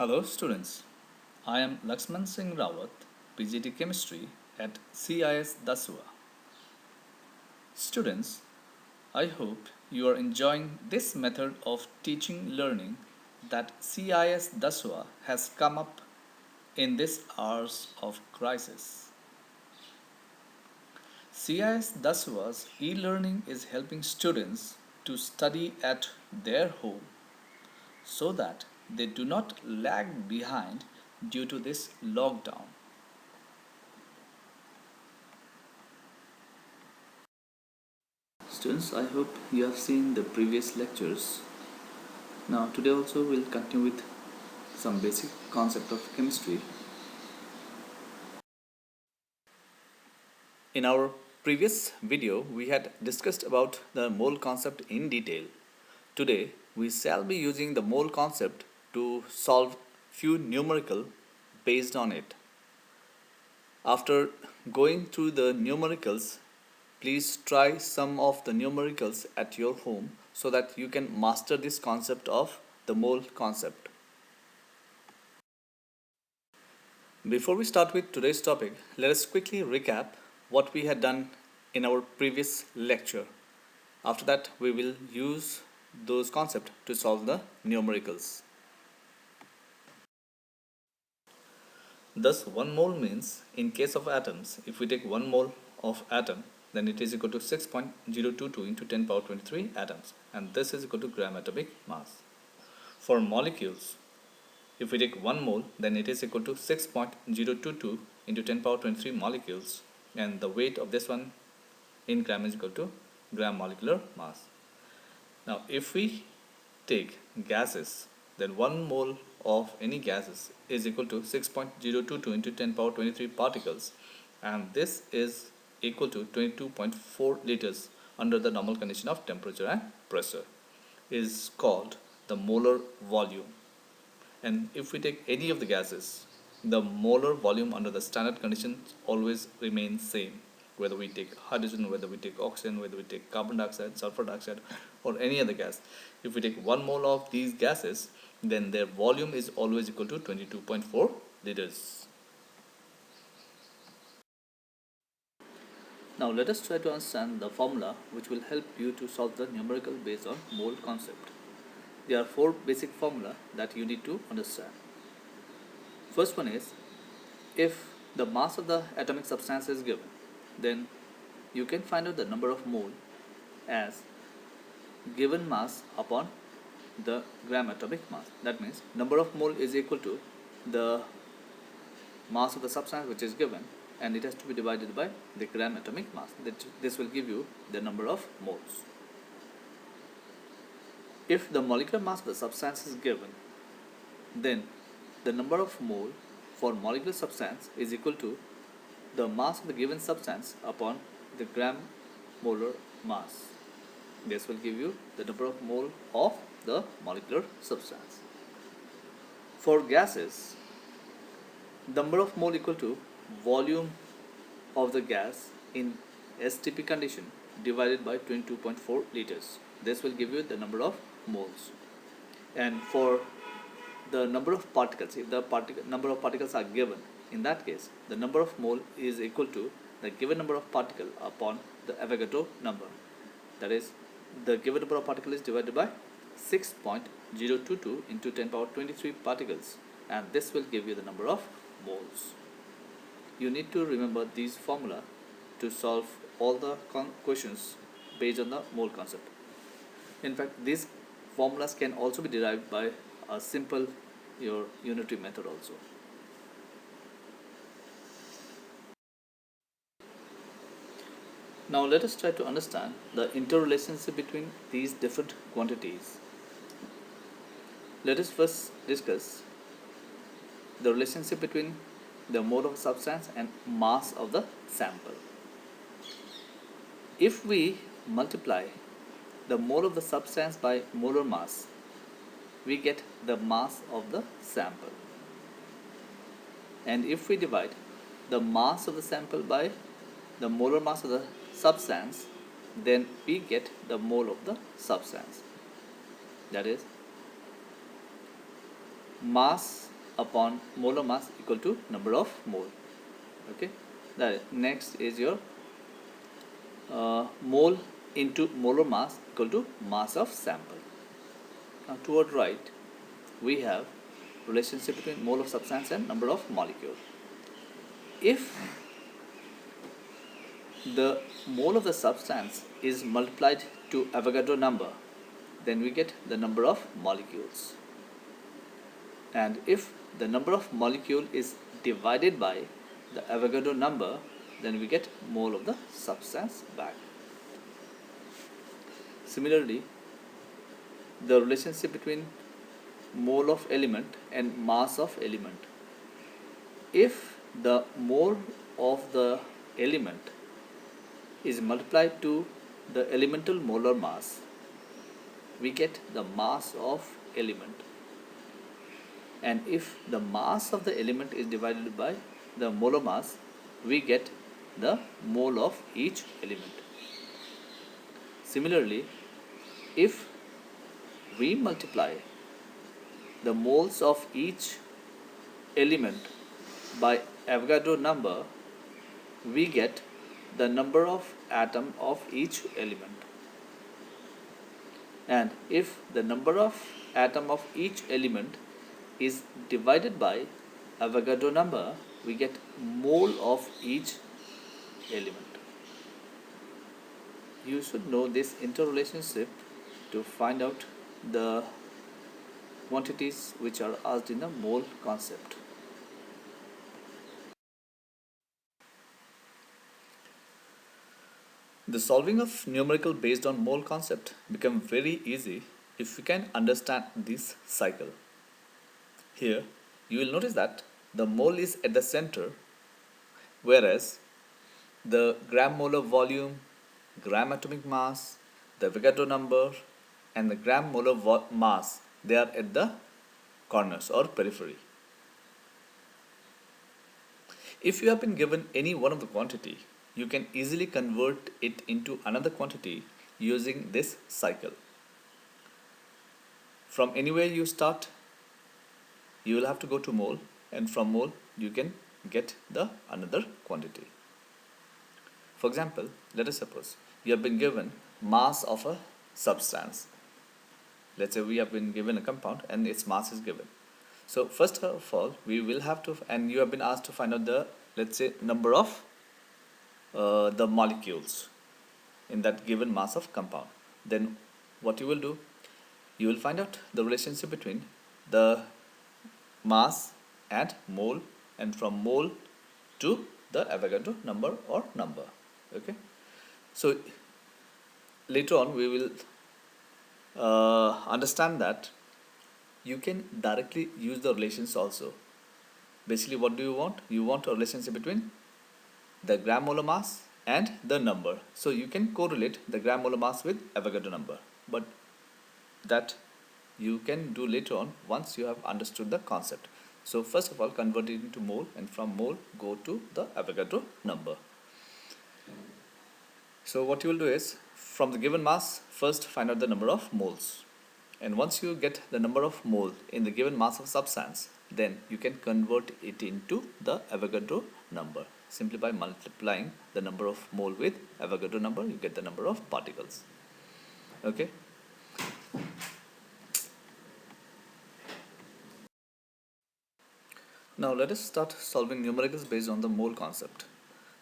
Hello students, I am Lakshman Singh Rawat, PGT Chemistry at CIS Dasua. Students, I hope you are enjoying this method of teaching learning that CIS Dasua has come up in this hours of crisis. CIS Dasua's e-learning is helping students to study at their home so that they do not lag behind due to this lockdown. Students, I hope you have seen the previous lectures. Now today also we'll continue with some basic concept of chemistry. In our previous video we had discussed about the mole concept in detail. Today we shall be using the mole concept to solve few numerical based on it. After going through the numericals, please try some of the numericals at your home so that you can master this concept of the mole concept. Before we start with today's topic, let us quickly recap what we had done in our previous lecture. After that, we will use those concepts to solve the numericals. Thus, 1 mole means, in case of atoms, if we take 1 mole of atom, then it is equal to 6.022 into 10 power 23 atoms, and this is equal to gram atomic mass. For molecules, if we take 1 mole, then it is equal to 6.022 into 10 power 23 molecules, and the weight of this one in gram is equal to gram molecular mass. Now, if we take gases, then 1 mole of any gases is equal to 6.022 into 10 power 23 particles, and this is equal to 22.4 liters under the normal condition of temperature and pressure, is called the molar volume. And if we take any of the gases, the molar volume under the standard conditions always remains same, whether we take hydrogen, whether we take oxygen, whether we take carbon dioxide, sulfur dioxide, or any other gas. If we take 1 mole of these gases, then their volume is always equal to 22.4 liters. Now let us try to understand the formula which will help you to solve the numerical based on mole concept. There are 4 basic formula that you need to understand. First one is, if the mass of the atomic substance is given, then you can find out the number of mole as given mass upon the gram atomic mass. That means number of mole is equal to the mass of the substance which is given, and it has to be divided by the gram atomic mass. This will give you the number of moles. If the molecular mass of the substance is given, then the number of mole for molecular substance is equal to the mass of the given substance upon the gram molar mass. This will give you the number of mole of the molecular substance. For gases, number of mole equal to volume of the gas in STP condition divided by 22.4 liters. This will give you the number of moles. And for the number of particles, if the number of particles are given, in that case the number of mole is equal to the given number of particle upon the Avogadro number. That is, the given number of particles is divided by 6.022 into 10 power 23 particles, and this will give you the number of moles. You need to remember these formula to solve all the questions based on the mole concept. In fact, these formulas can also be derived by a simple unitary method also. Now let us try to understand the interrelationship between these different quantities. Let us first discuss the relationship between the mole of substance and mass of the sample. If we multiply the mole of the substance by molar mass, we get the mass of the sample. And if we divide the mass of the sample by the molar mass of the substance, then we get the mole of the substance. That is, mass upon molar mass equal to number of mole. Okay, that next is your mole into molar mass equal to mass of sample. Now toward right we have relationship between mole of substance and number of molecule. If the mole of the substance is multiplied to Avogadro number, then we get the number of molecules. And if the number of molecule is divided by the Avogadro number, then we get mole of the substance back. Similarly, the relationship between mole of element and mass of element. If the mole of the element is multiplied to the elemental molar mass, we get the mass of element. And if the mass of the element is divided by the molar mass, we get the mole of each element. Similarly, if we multiply the moles of each element by Avogadro number, we get the number of atom of each element. And if the number of atom of each element is divided by Avogadro number, we get mole of each element. You should know this interrelationship to find out the quantities which are asked in the mole concept. The solving of numerical based on mole concept become very easy if we can understand this cycle. Here you will notice that the mole is at the center, whereas the gram molar volume, gram atomic mass, the Avogadro number and the gram molar mass, they are at the corners or periphery. If you have been given any one of the quantity, you can easily convert it into another quantity using this cycle. From anywhere you start, you will have to go to mole, and from mole you can get the another quantity. For example, let us suppose you have been given mass of a substance. Let's say we have been given a compound and its mass is given. So first of all, we will have to, and you have been asked to find out the, let's say, number of the molecules in that given mass of compound. Then what you will do, you will find out the relationship between the mass and mole, and from mole to the Avogadro number or number. Okay, so later on we will understand that you can directly use the relations also. Basically, what do you want? You want a relationship between the gram molar mass and the number. So you can correlate the gram molar mass with Avogadro number, but that you can do later on once you have understood the concept. So first of all, convert it into mole, and from mole go to the Avogadro number. So what you will do is, from the given mass, first find out the number of moles, and once you get the number of mole in the given mass of substance, then you can convert it into the Avogadro number. Simply by multiplying the number of mole with Avogadro number, you get the number of particles. Okay. Now let us start solving numericals based on the mole concept.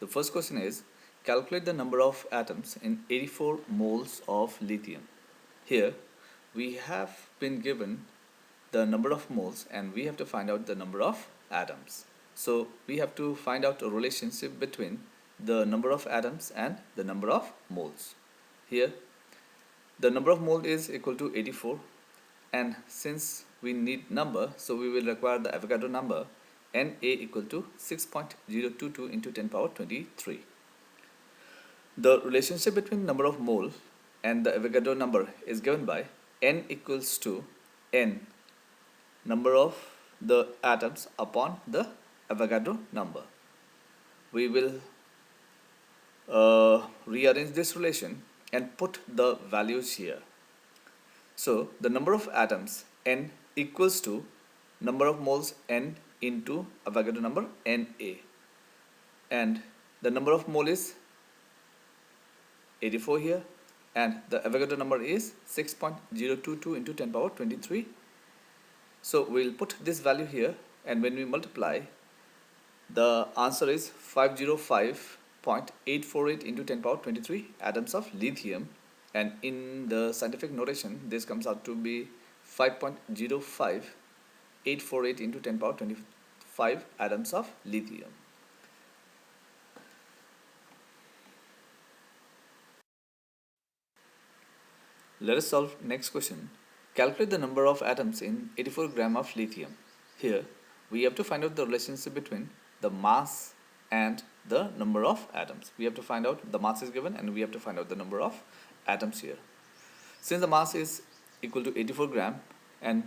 The first question is, calculate the number of atoms in 84 moles of lithium. Here we have been given the number of moles and we have to find out the number of atoms. So we have to find out a relationship between the number of atoms and the number of moles. Here the number of mole is equal to 84, and since we need number, so we will require the Avogadro number, Na equal to 6.022 into 10 power 23. The relationship between number of mole and the Avogadro number is given by N equals to N, number of the atoms upon the Avogadro number. We will rearrange this relation and put the values here. So the number of atoms N equals to number of moles N into Avogadro number Na, and the number of mole is 84 here, and the Avogadro number is 6.022 into 10 power 23. So we'll put this value here, and when we multiply, the answer is 505.848 into 10 power 23 atoms of lithium, and in the scientific notation this comes out to be 5.05848 into 10 power 25 atoms of lithium. Let us solve next question. Calculate the number of atoms in 84 gram of lithium. Here we have to find out the relationship between the mass and the number of atoms. We have to find out the mass is given, and we have to find out the number of atoms here. Since the mass is equal to 84 gram and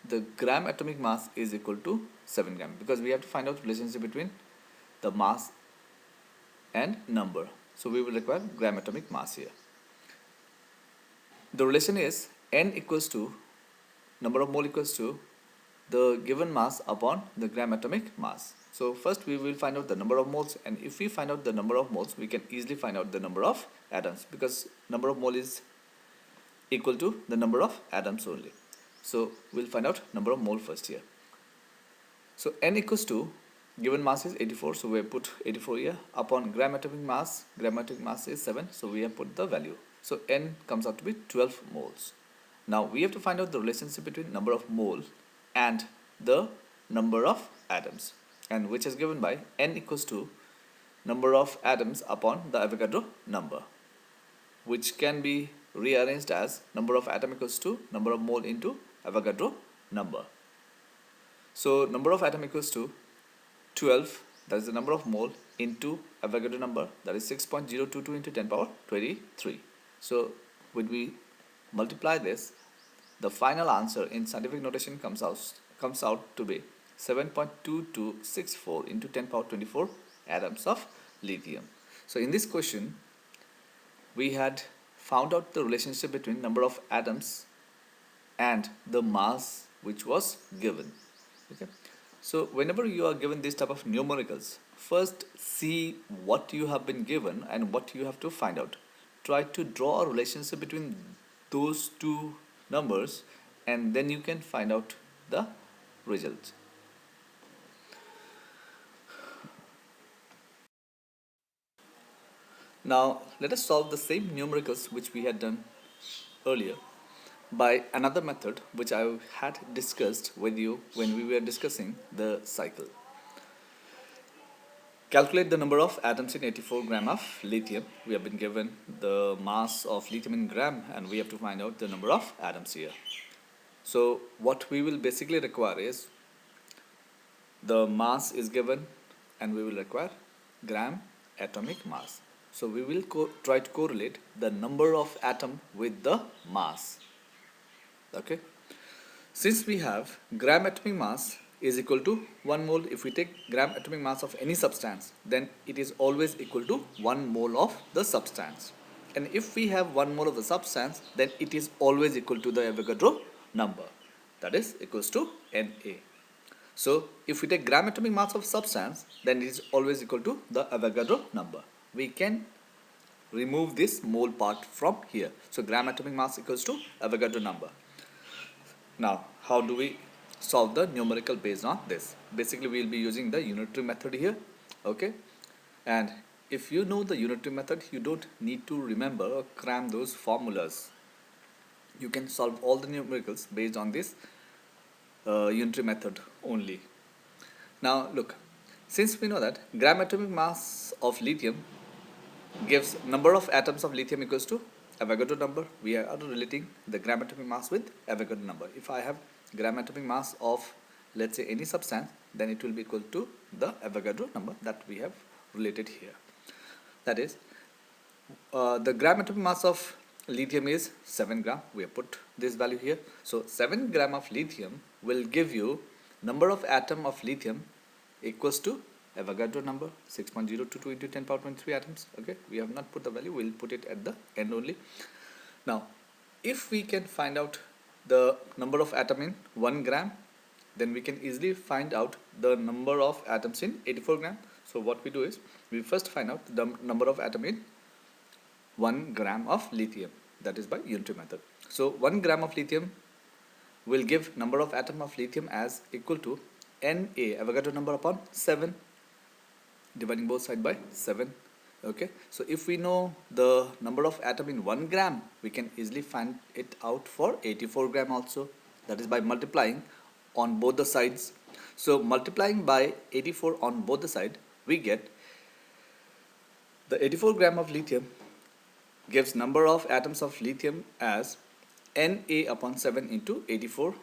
the gram atomic mass is equal to 7 gram, because we have to find out the relationship between the mass and number, so we will require gram atomic mass here. The relation is N equals to number of mole equals to the given mass upon the gram atomic mass. So first we will find out the number of moles, and if we find out the number of moles, we can easily find out the number of atoms, because number of mole is equal to the number of atoms only. So we'll find out number of mole first here. So N equals to, given mass is 84, so we have put 84 here, upon gram atomic mass is 7, so we have put the value. So N comes out to be 12 moles. Now we have to find out the relationship between number of mole and the number of atoms, and which is given by N equals to number of atoms upon the Avogadro number, which can be rearranged as number of atom equals to number of mole into Avogadro number. So number of atom equals to 12, that is the number of mole, into Avogadro number, that is 6.022 into 10 power 23. So when we multiply this, the final answer in scientific notation comes out to be 7.2264 into 10 power 24 atoms of lithium. So in this question, we had found out the relationship between number of atoms and the mass which was given. Okay. So whenever you are given this type of numericals, first see what you have been given and what you have to find out. Try to draw a relationship between those two numbers, and then you can find out the result. Now let us solve the same numericals which we had done earlier by another method which I had discussed with you when we were discussing the cycle. Calculate the number of atoms in 84 gram of lithium. We have been given the mass of lithium in gram, and we have to find out the number of atoms here. So what we will basically require is the mass is given, and we will require gram atomic mass. So we will try to correlate the number of atom with the mass. Okay. Since we have gram atomic mass is equal to 1 mole, if we take gram atomic mass of any substance, then it is always equal to 1 mole of the substance. And if we have 1 mole of the substance, then it is always equal to the Avogadro number, that is equals to Na. So if we take gram atomic mass of substance, then it is always equal to the Avogadro number. We can remove this mole part from here. So gram atomic mass equals to Avogadro number. Now how do we solve the numerical based on this? Basically we will be using the unitary method here. Okay, and if you know the unitary method, you don't need to remember or cram those formulas. You can solve all the numericals based on this unitary method only. Now look, since we know that gram atomic mass of lithium gives number of atoms of lithium equals to Avogadro number, we are relating the gram atomic mass with Avogadro number. If I have gram atomic mass of, let's say, any substance, then it will be equal to the Avogadro number that we have related here. That is, the gram atomic mass of lithium is 7 gram. We have put this value here. So 7 gram of lithium will give you number of atom of lithium equals to Avogadro number, 6.022 into 10 power 23 atoms. Okay, we have not put the value, we will put it at the end only. Now if we can find out the number of atom in 1 gram, then we can easily find out the number of atoms in 84 gram. So what we do is, we first find out the number of atom in 1 gram of lithium, that is by unitary method. So 1 gram of lithium will give number of atom of lithium as equal to Na, Avogadro number, upon 7, dividing both side by 7. Okay, so if we know the number of atom in 1 gram, we can easily find it out for 84 gram also, that is by multiplying on both the sides. So multiplying by 84 on both the side, we get the 84 gram of lithium gives number of atoms of lithium as Na upon 7 into 84.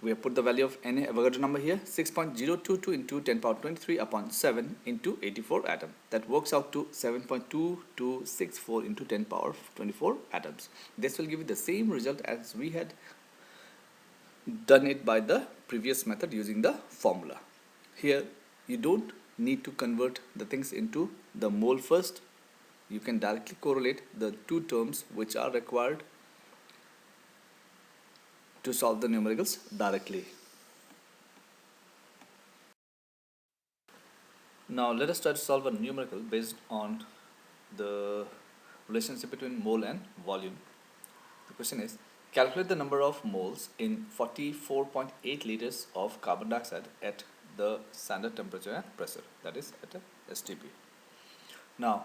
We have put the value of Na, Avogadro number, here, 6.022 into 10 power 23 upon 7 into 84 atom. That works out to 7.2264 into 10 power 24 atoms. This will give you the same result as we had done it by the previous method using the formula. Here you don't need to convert the things into the mole first. You can directly correlate the two terms which are required to solve the numericals directly. Now let us try to solve a numerical based on the relationship between mole and volume. The question is, calculate the number of moles in 44.8 liters of carbon dioxide at the standard temperature and pressure, that is at a STP. Now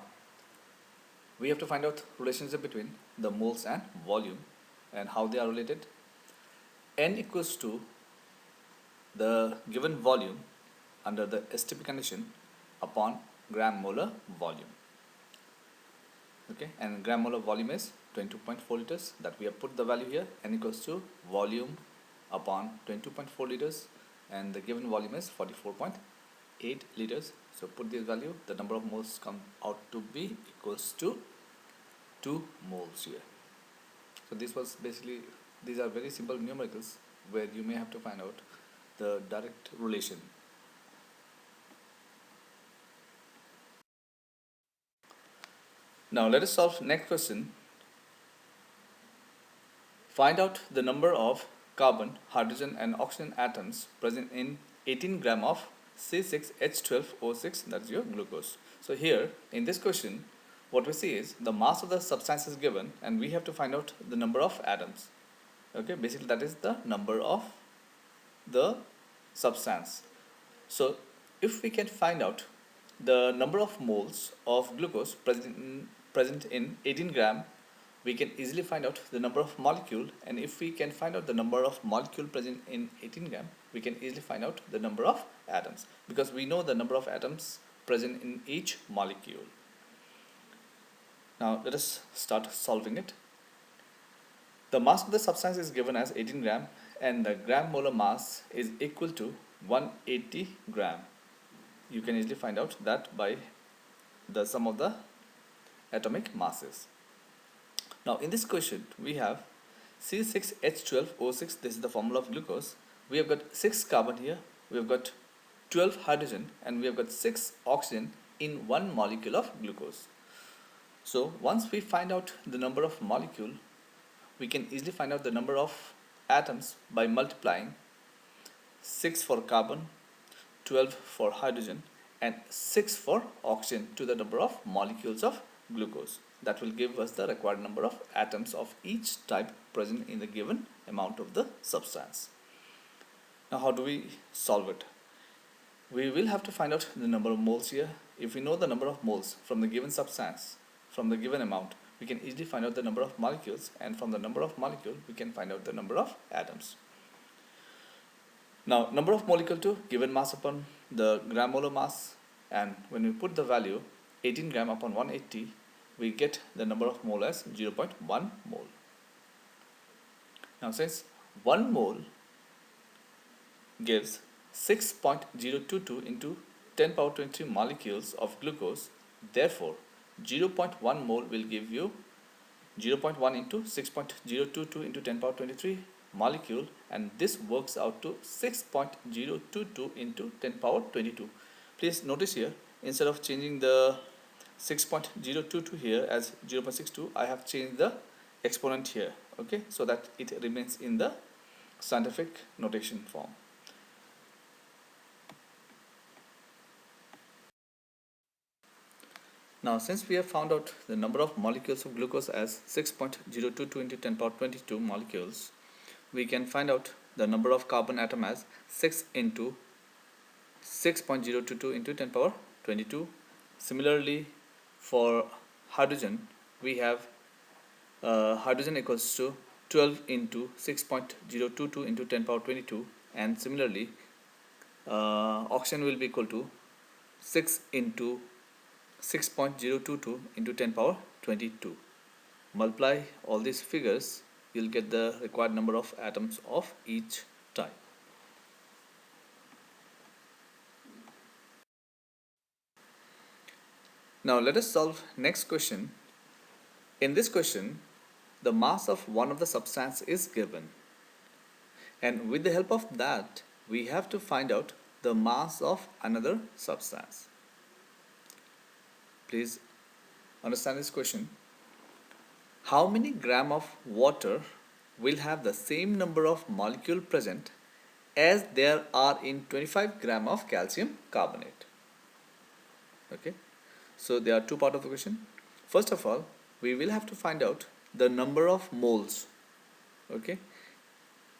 we have to find out relationship between the moles and volume and how they are related. N equals to the given volume under the STP condition upon gram molar volume. Okay, and gram molar volume is 22.4 liters, that we have put the value here. N equals to volume upon 22.4 liters, and the given volume is 44.8 liters. So put this value, the number of moles come out to be equals to 2 moles here. So this was basically, these are very simple numericals where you may have to find out the direct relation. Now let us solve next question. Find out the number of carbon, hydrogen and oxygen atoms present in 18 gram of C6H12O6, that's your glucose. So here in this question, what we see is the mass of the substance is given and we have to find out the number of atoms. Okay, basically that is the number of the substance. So if we can find out the number of moles of glucose present in 18 gram, we can easily find out the number of molecule, and if we can find out the number of molecule present in 18 gram, we can easily find out the number of atoms, because we know the number of atoms present in each molecule. Now let us start solving it. The mass of the substance is given as 18 gram and the gram molar mass is equal to 180 gram. You can easily find out that by the sum of the atomic masses. Now in this question we have C6H12O6, this is the formula of glucose. We have got 6 carbon here, we have got 12 hydrogen and we have got 6 oxygen in one molecule of glucose. So once we find out the number of molecule, we can easily find out the number of atoms by multiplying 6 for carbon, 12 for hydrogen and 6 for oxygen to the number of molecules of glucose. That will give us the required number of atoms of each type present in the given amount of the substance. Now how do we solve it? We will have to find out the number of moles here. If we know the number of moles from the given substance, from the given amount, we can easily find out the number of molecules, and from the number of molecule we can find out the number of atoms. Now number of molecule to given mass upon the gram molar mass, and when we put the value 18 gram upon 180, we get the number of mole as 0.1 mole. Now since 1 mole gives 6.022 into 10 power 23 molecules of glucose, therefore 0.1 mole will give you 0.1 into 6.022 into 10 power 23 molecule, and this works out to 6.022 into 10 power 22. Please notice here, instead of changing the 6.022 here as 0.62, I have changed the exponent here, okay, so that it remains in the scientific notation form. Now, since we have found out the number of molecules of glucose as 6.022 into 10 power 22 molecules, we can find out the number of carbon atom as 6 into 6.022 into 10 power 22. Similarly, for hydrogen, we have hydrogen equals to 12 into 6.022 into 10 power 22, and similarly oxygen will be equal to 6 into 6.022 into 10 power 22. Multiply all these figures, you'll get the required number of atoms of each type. Now let us solve next question. In this question, the mass of one of the substance is given, and with the help of that we have to find out the mass of another substance. Please understand this question. How many gram of water will have the same number of molecule present as there are in 25 gram of calcium carbonate? Okay, so there are two parts of the question. First of all, we will have to find out the number of moles, okay,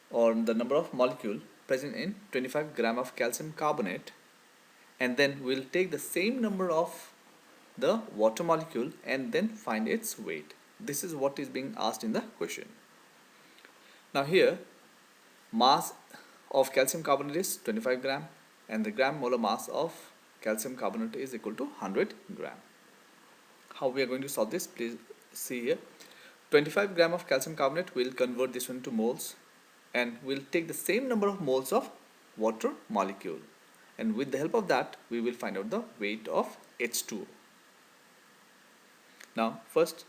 or the number of molecule present in 25 gram of calcium carbonate, and then we'll take the same number of the water molecule and then find its weight. This is what is being asked in the question. Now here, mass of calcium carbonate is 25 gram and the gram molar mass of calcium carbonate is equal to 100 gram. How we are going to solve this? Please see here. 25 gram of calcium carbonate will convert this one to moles, and we'll take the same number of moles of water molecule, and with the help of that we will find out the weight of H2O. Now first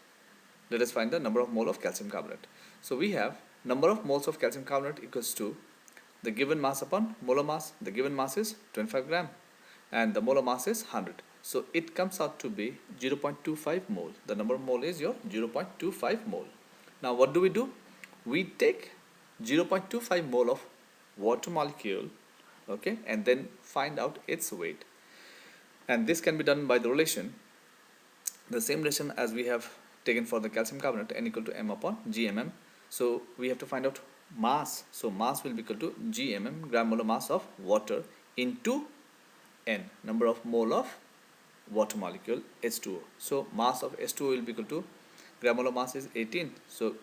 let us find the number of mole of calcium carbonate. So we have number of moles of calcium carbonate equals to the given mass upon molar mass. The given mass is 25 gram and the molar mass is 100. So it comes out to be 0.25 mole. The number of mole is your 0.25 mole. Now what do? We take 0.25 mole of water molecule, okay, and then find out its weight. And this can be done by the relation, the same relation as we have taken for the calcium carbonate, N equal to M upon GMM. So we have to find out mass. So mass will be equal to GMM, gram molar mass of water, into N, number of mole of water molecule H2O. So mass of H2O will be equal to, gram molar mass is 18. So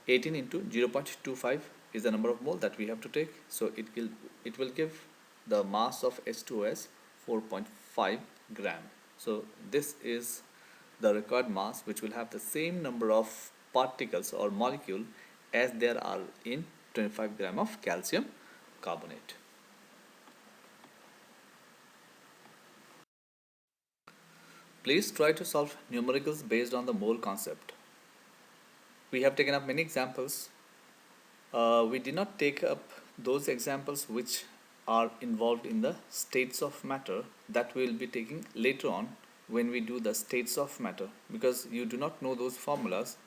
18 into 0.25 is the number of mole that we have to take. So it will give the mass of H2O as 4.5 gram. So this is the required mass, which will have the same number of particles or molecule as there are in 25 gram of calcium carbonate. Please try to solve numericals based on the mole concept. We have taken up many examples. We did not take up those examples which are involved in the states of matter, that we will be taking later on when we do the states of matter, because you do not know those formulas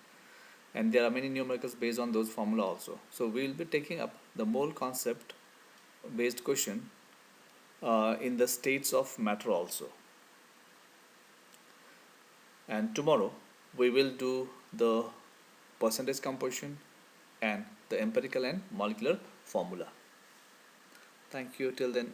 and there are many numericals based on those formula also. So we will be taking up the mole concept based question in the states of matter also. And tomorrow we will do the percentage composition and the empirical and molecular formula. Thank you. Till then.